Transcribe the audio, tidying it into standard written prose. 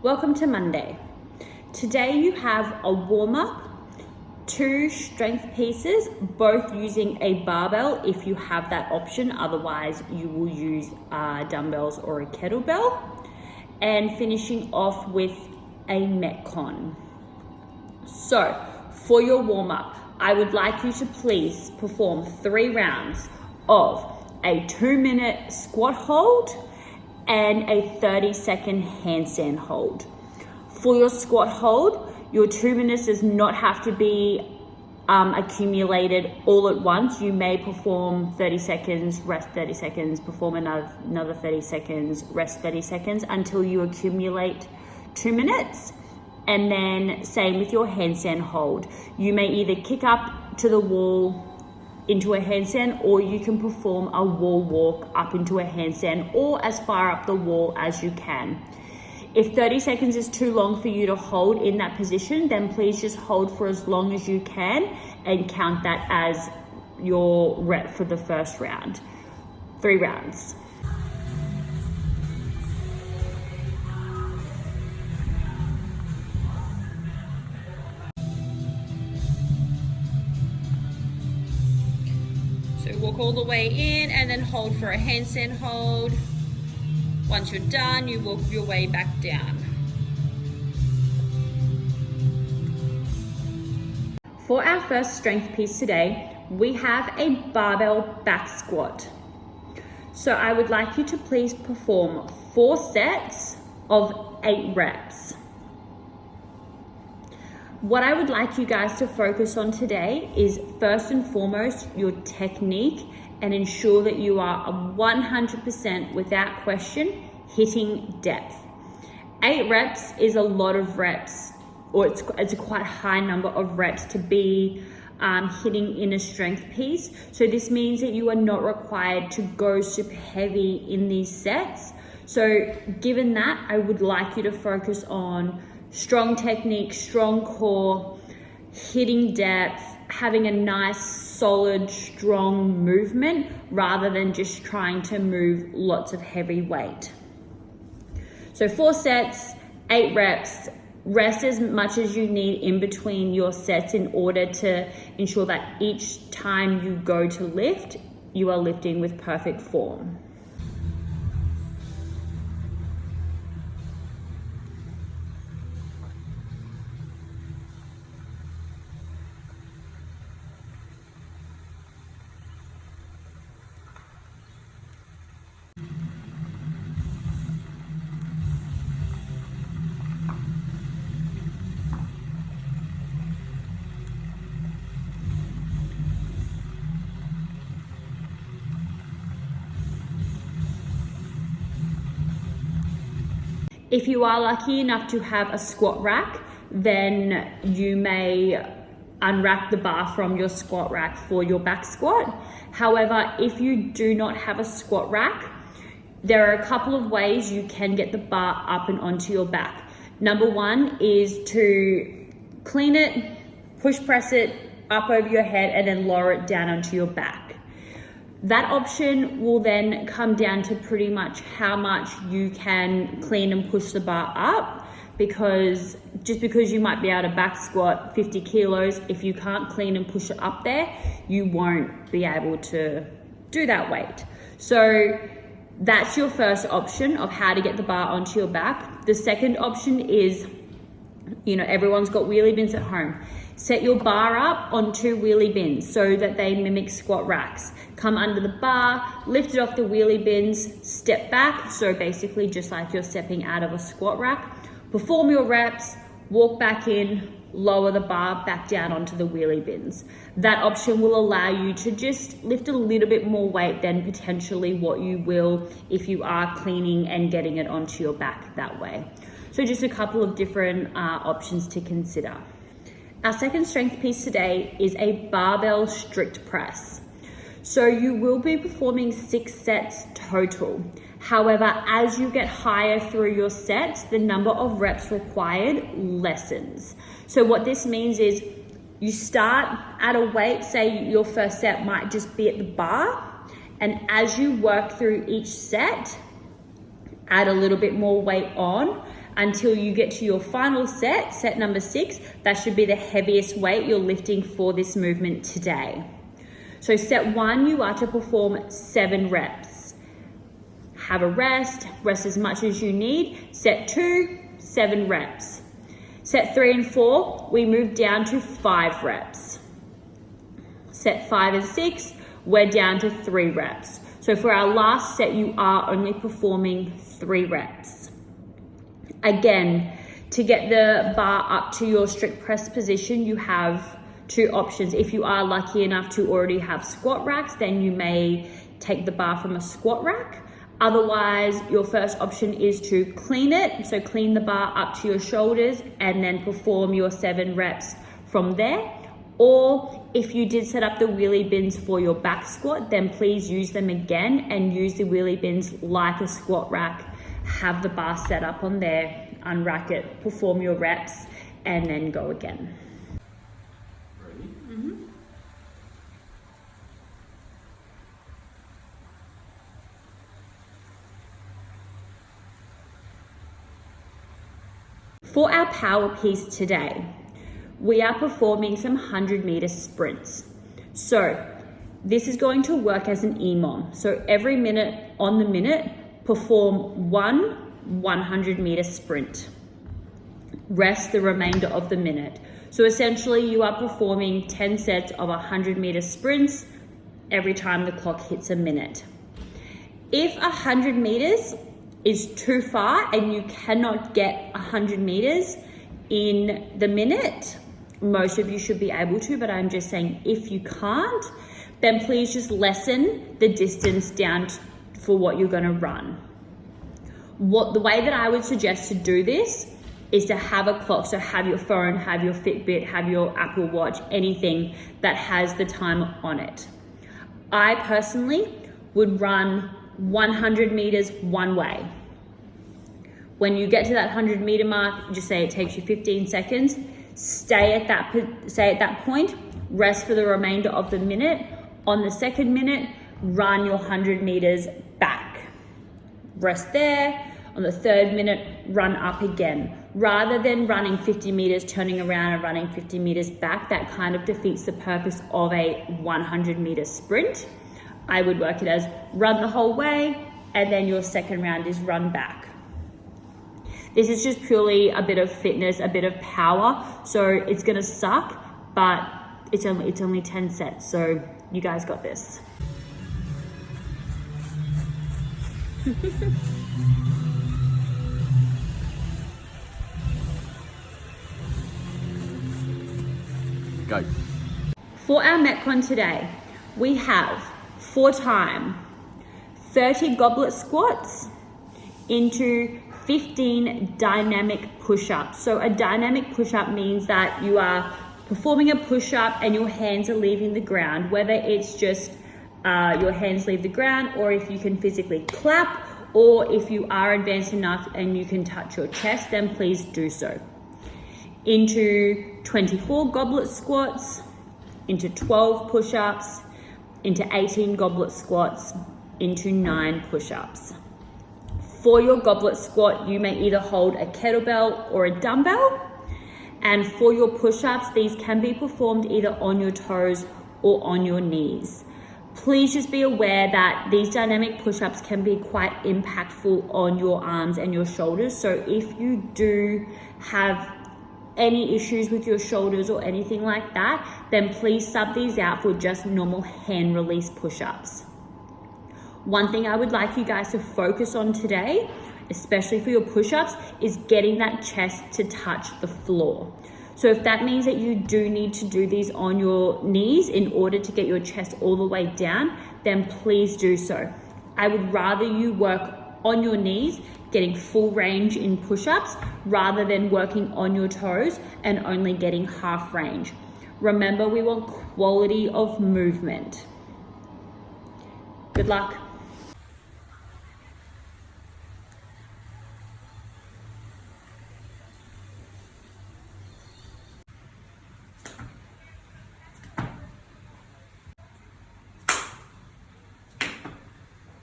Welcome to Monday. Today you have a warm-up, 2 strength pieces, both using a barbell if you have that option. Otherwise, you will use dumbbells or a kettlebell. And finishing off with a Metcon. So, for your warm-up, I would like you to please perform 3 rounds of a 2-minute squat hold and a 30-second handstand hold. For your squat hold, your 2 minutes does not have to be accumulated all at once. You may perform 30 seconds, rest 30 seconds, perform another 30 seconds, rest 30 seconds until you accumulate 2 minutes. And then same with your handstand hold. You may either kick up to the wall into a handstand, or you can perform a wall walk up into a handstand or as far up the wall as you can. If 30 seconds is too long for you to hold in that position, then please just hold for as long as you can and count that as your rep for the first round. 3 rounds. So walk all the way in and then hold for a handstand hold. Once you're done, you walk your way back down. For our first strength piece today, we have a barbell back squat. So I would like you to please perform 4 sets of 8 reps. What I would like you guys to focus on today is first and foremost your technique, and ensure that you are 100% without question hitting depth. 8 reps is a lot of reps, or it's a quite high number of reps to be hitting in a strength piece. So this means that you are not required to go super heavy in these sets. So given that, I would like you to focus on strong technique, strong core, hitting depth, having a nice, solid, strong movement rather than just trying to move lots of heavy weight. So 4 sets, 8 reps, rest as much as you need in between your sets in order to ensure that each time you go to lift, you are lifting with perfect form. If you are lucky enough to have a squat rack, then you may unwrap the bar from your squat rack for your back squat. However, if you do not have a squat rack, there are a couple of ways you can get the bar up and onto your back. Number 1 is to clean it, push press it up over your head, and then lower it down onto your back. That option will then come down to pretty much how much you can clean and push the bar up, because just because you might be able to back squat 50 kilos, if you can't clean and push it up there, you won't be able to do that weight. So that's your first option of how to get the bar onto your back. The second option is, everyone's got wheelie bins at home. Set your bar up on 2 wheelie bins so that they mimic squat racks. Come under the bar, lift it off the wheelie bins, step back. So basically just like you're stepping out of a squat rack. Perform your reps, walk back in, lower the bar back down onto the wheelie bins. That option will allow you to just lift a little bit more weight than potentially what you will if you are cleaning and getting it onto your back that way. So just a couple of different options to consider. Our second strength piece today is a barbell strict press. So you will be performing 6 sets total. However, as you get higher through your sets, the number of reps required lessens. So what this means is you start at a weight, say your first set might just be at the bar, and as you work through each set, add a little bit more weight on until you get to your final set, set number 6. That should be the heaviest weight you're lifting for this movement today. So set 1, you are to perform 7 reps. Have a rest as much as you need. Set 2, 7 reps. Set 3 and 4, we move down to 5 reps. Set 5 and 6, we're down to 3 reps. So for our last set, you are only performing 3 reps. Again, to get the bar up to your strict press position, you have 2 options. If you are lucky enough to already have squat racks, then you may take the bar from a squat rack. Otherwise, your first option is to clean it. So clean the bar up to your shoulders and then perform your 7 reps from there. Or if you did set up the wheelie bins for your back squat, then please use them again and use the wheelie bins like a squat rack. Have the bar set up on there, unrack it, perform your reps, and then go again. For our power piece today, we are performing some 100-meter sprints. So this is going to work as an EMOM. So every minute on the minute, perform 1 100-meter sprint. Rest the remainder of the minute. So essentially you are performing 10 sets of 100-meter sprints every time the clock hits a minute. If 100 meters is too far and you cannot get 100 meters in the minute, most of you should be able to, but I'm just saying if you can't, then please just lessen the distance down for what you're going to run. The way that I would suggest to do this is to have a clock. So have your phone, have your Fitbit, have your Apple Watch, anything that has the time on it. I personally would run 100 meters one way. When you get to that 100-meter mark, just say it takes you 15 seconds. Stay at that point, rest for the remainder of the minute. On the second minute, run your 100 meters back. Rest there. On the third minute, run up again. Rather than running 50 meters, turning around and running 50 meters back, that kind of defeats the purpose of a 100-meter sprint. I would work it as run the whole way, and then your second round is run back. This is just purely a bit of fitness, a bit of power. So it's gonna suck, but it's only 10 sets. So you guys got this. Go. For our Metcon today, we have 4 time 30 goblet squats into 15 dynamic push-ups. So a dynamic push-up means that you are performing a push-up and your hands are leaving the ground, whether it's just your hands leave the ground, or if you can physically clap, or if you are advanced enough and you can touch your chest, then please do so. Into 24 goblet squats, into 12 push-ups, into 18 goblet squats, into 9 push-ups. For your goblet squat, you may either hold a kettlebell or a dumbbell. And for your push-ups, these can be performed either on your toes or on your knees. Please just be aware that these dynamic push-ups can be quite impactful on your arms and your shoulders. So if you do have any issues with your shoulders or anything like that, then please sub these out for just normal hand release push-ups. One thing I would like you guys to focus on today, especially for your push-ups, is getting that chest to touch the floor. So if that means that you do need to do these on your knees in order to get your chest all the way down, then please do so. I would rather you work on your knees, getting full range in push-ups, rather than working on your toes and only getting half range. Remember, we want quality of movement. Good luck.